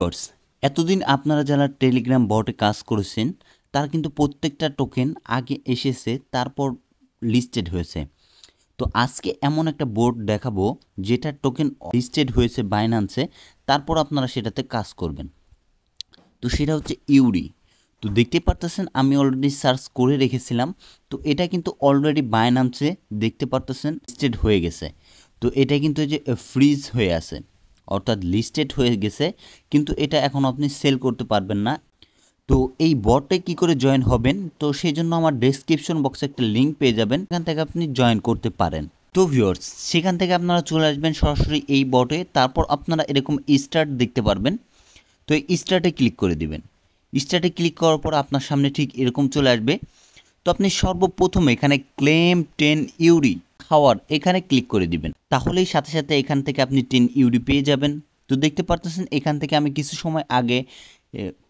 Course এতদিন আপনারা যারা টেলিগ্রাম বটে কাজ করেছেন তার কিন্তু প্রত্যেকটা টোকেন আগে এসেছে, তারপর লিস্টেড হয়েছে। তো আজকে এমন একটা বোর্ড দেখাবো যেটা টোকেন লিস্টেড হয়েছে বাইন্যান্সে, তারপর আপনারা সেটাতে কাজ করবেন। তো সেটা হচ্ছে ইউরি। তো দেখতে পারতেছেন আমি অলরেডি সার্চ করে রেখেছিলাম। তো এটা কিন্তু অলরেডি বাইন্যান্সে দেখতে পারতেছেন লিস্টেড হয়ে গেছে। তো এটা কিন্তু এই যে ফ্রিজ হয়ে আছে, অর্থাৎ লিস্টেড হয়ে গেছে, কিন্তু এটা এখন আপনি সেল করতে পারবেন না। তো এই বটে কি করে জয়েন হবেন, তো সেই জন্য আমার ডেসক্রিপশন বক্সে একটা লিঙ্ক পেয়ে যাবেন, এখান থেকে আপনি জয়েন করতে পারেন। তো ভিউয়ার্স, সেখান থেকে আপনারা চলে আসবেন সরাসরি এই বটে, তারপর আপনারা এরকম স্টার্ট দেখতে পারবেন। তো এই স্টার্টে ক্লিক করে দিবেন। স্টার্টে ক্লিক করার পর আপনার সামনে ঠিক এরকম চলে আসবে। তো আপনি সর্বপ্রথম এখানে ক্লেম 10 ইউরি খাওয়ার এখানে ক্লিক করে দিবেন, তাহলেই সাথে সাথে এখান থেকে আপনি 10 ইউরি পেয়ে যাবেন। তো দেখতে পারতেছেন এখান থেকে আমি কিছু সময় আগে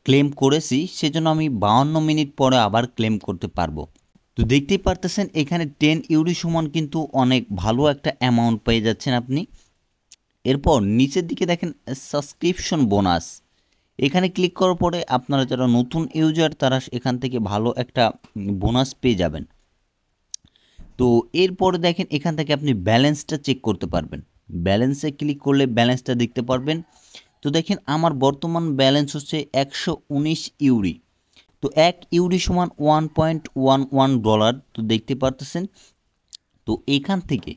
ক্লেম করেছি, সেজন্য আমি 52 মিনিট পরে আবার ক্লেম করতে পারবো। তো দেখতেই পারতেছেন এখানে 10 ইউরি সমান কিন্তু অনেক ভালো একটা অ্যামাউন্ট পেয়ে যাচ্ছেন আপনি। এরপর নিচের দিকে দেখেন সাবস্ক্রিপশন বোনাস, এখানে ক্লিক করার পরে আপনারা যারা নতুন ইউজার তারা এখান থেকে ভালো একটা বোনাস পেয়ে যাবেন। তো এরপরে দেখেন এখান থেকে আপনি ব্যালেন্সটা চেক করতে পারবেন। ব্যালেন্সে ক্লিক করলে ব্যালেন্সটা দেখতে পারবেন। তো দেখেন আমার বর্তমান ব্যালেন্স হচ্ছে 119 ইউরি। তো 1 ইউরি সমান $1.11। তো দেখতে পারতেছেন। তো এইখান থেকে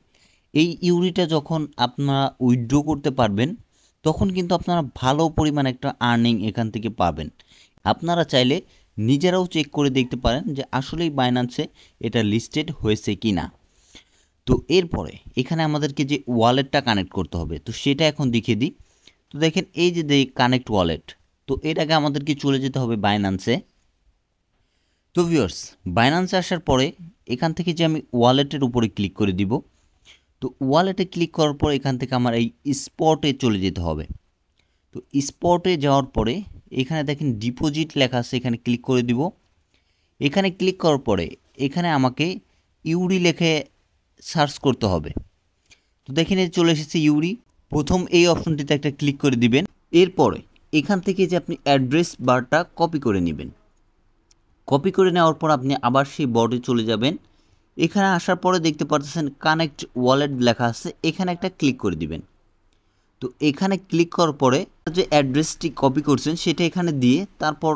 এই ইউরিটা যখন আপনারা উইথড্র করতে পারবেন, তখন কিন্তু আপনারা ভালো পরিমাণ একটা আর্নিং এখান থেকে পাবেন। আপনারা চাইলে নিজেরাও চেক করে দেখতে পারেন যে আসলেই বাইন্যান্সে এটা লিস্টেড হয়েছে কি না। তো এরপরে এখানে আমাদেরকে যে ওয়ালেটটা কানেক্ট করতে হবে, তো সেটা এখন দেখিয়ে দিই। তো দেখেন এই যে কানেক্ট ওয়ালেট, তো এর আগে আমাদেরকে চলে যেতে হবে বাইন্যান্সে। তো ভিউয়ার্স, বাইন্যান্সে আসার পরে এখান থেকে যে আমি ওয়ালেটের উপরে ক্লিক করে দিব। তো ওয়ালেটে ক্লিক করার পর এখান থেকে আমার এই স্পটে চলে যেতে হবে। তো স্পটে যাওয়ার পরে এখানে দেখেন ডিপোজিট লেখা আছে, এখানে ক্লিক করে দিব। এখানে ক্লিক করার পরে এখানে আমাকে ইউরি লিখে সার্চ করতে হবে। তো দেখেন এই চলে এসেছে ইউরি। প্রথম এই অপশনটিতে একটা ক্লিক করে দিবেন। এরপরে এখান থেকে যে আপনি অ্যাড্রেস বারটা কপি করে নেবেন। কপি করে নেওয়ার পর আপনি আবার সেই বটে চলে যাবেন। এখানে আসার পরে দেখতে পাচ্ছেন কানেক্ট ওয়ালেট লেখা আছে, এখানে একটা ক্লিক করে দিবেন। তো এখানে ক্লিক করার পরে যে অ্যাড্রেসটি কপি করছেন সেটা এখানে দিয়ে তারপর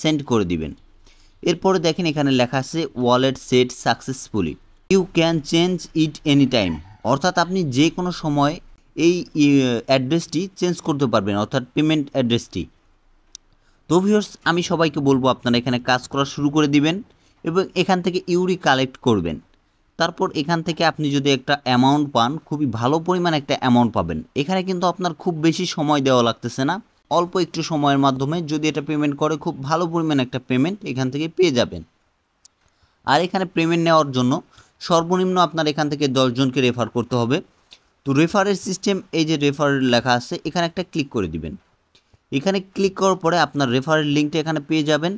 সেন্ড করে দিবেন। এরপরে দেখেন এখানে লেখা আছে wallet set successfully, you can change it any time, অর্থাৎ আপনি যে কোনো সময় এই অ্যাড্রেসটি চেঞ্জ করতে পারবেন, অর্থাৎ পেমেন্ট অ্যাড্রেসটি। তো ভিউয়ার্স, আমি সবাইকে বলবো আপনারা এখানে কাজ করা শুরু করে দিবেন এবং এখান থেকে ইউরি কালেক্ট করবেন। তারপর এখান থেকে আপনি যদি একটা অ্যামাউন্ট পান, খুবই ভালো পরিমাণ একটা অ্যামাউন্ট পাবেন। এখানে কিন্তু আপনার খুব বেশি সময় দেওয়া লাগতেছে না, অল্প একটু সময়ের মাধ্যমে যদি এটা পেমেন্ট করে খুব ভালো পরিমাণ একটা পেমেন্ট এখান থেকে পেয়ে যাবেন। আর এখানে পেমেন্ট নেওয়ার জন্য সর্বনিম্ন আপনার এখান থেকে 10 জনকে রেফার করতে হবে। তো রেফারের সিস্টেম, এই যে রেফার লেখা আছে এখানে একটা ক্লিক করে দিবেন। এখানে ক্লিক করার পরে আপনার রেফারের লিঙ্কটা এখানে পেয়ে যাবেন।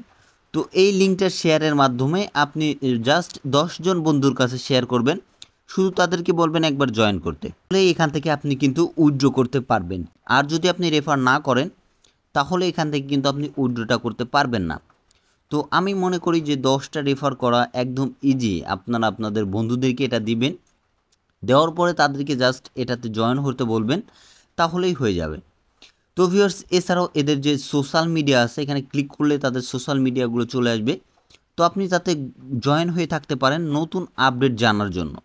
তো এই লিঙ্কটা শেয়ারের মাধ্যমে আপনি জাস্ট 10 জন বন্ধুর কাছে শেয়ার করবেন, শুধু তাদেরকে বলবেন একবার জয়েন করতে, তাহলে এখান থেকে আপনি কিন্তু উইথড্র করতে পারবেন। আর যদি আপনি রেফার না করেন তাহলে এখান থেকে কিন্তু আপনি উইথড্রটা করতে পারবেন না। তো আমি মনে করি যে 10টা রেফার করা একদম ইজি। আপনারা আপনাদের বন্ধুদেরকে এটা দিবেন, দেওয়ার পরে তাদেরকে জাস্ট এটাতে জয়েন হতে বলবেন, তাহলেই হয়ে যাবে। তো ভিউয়ার্স, এছাড়াও এদের যে সোশ্যাল মিডিয়া আছে এখানে ক্লিক করলে তাদের সোশ্যাল মিডিয়াগুলো চলে আসবে। তো আপনি তাতে জয়েন হয়ে থাকতে পারেন নতুন আপডেট জানার জন্য।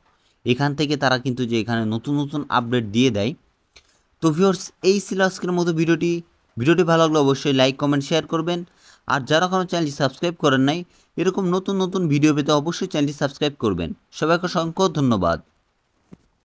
এখান থেকে তারা কিন্তু যে এখানে নতুন নতুন আপডেট দিয়ে দেয়। তো ভিউয়ার্স, এই ছিল আজকের মতো ভিডিওটি ভালো লাগলে অবশ্যই লাইক কমেন্ট শেয়ার করবেন। আর যারা কোনো চ্যানেলটি সাবস্ক্রাইব করেন নাই, এরকম নতুন নতুন ভিডিও পেতে অবশ্যই চ্যানেলটি সাবস্ক্রাইব করবেন। সবাইকে অসংখ্য ধন্যবাদ।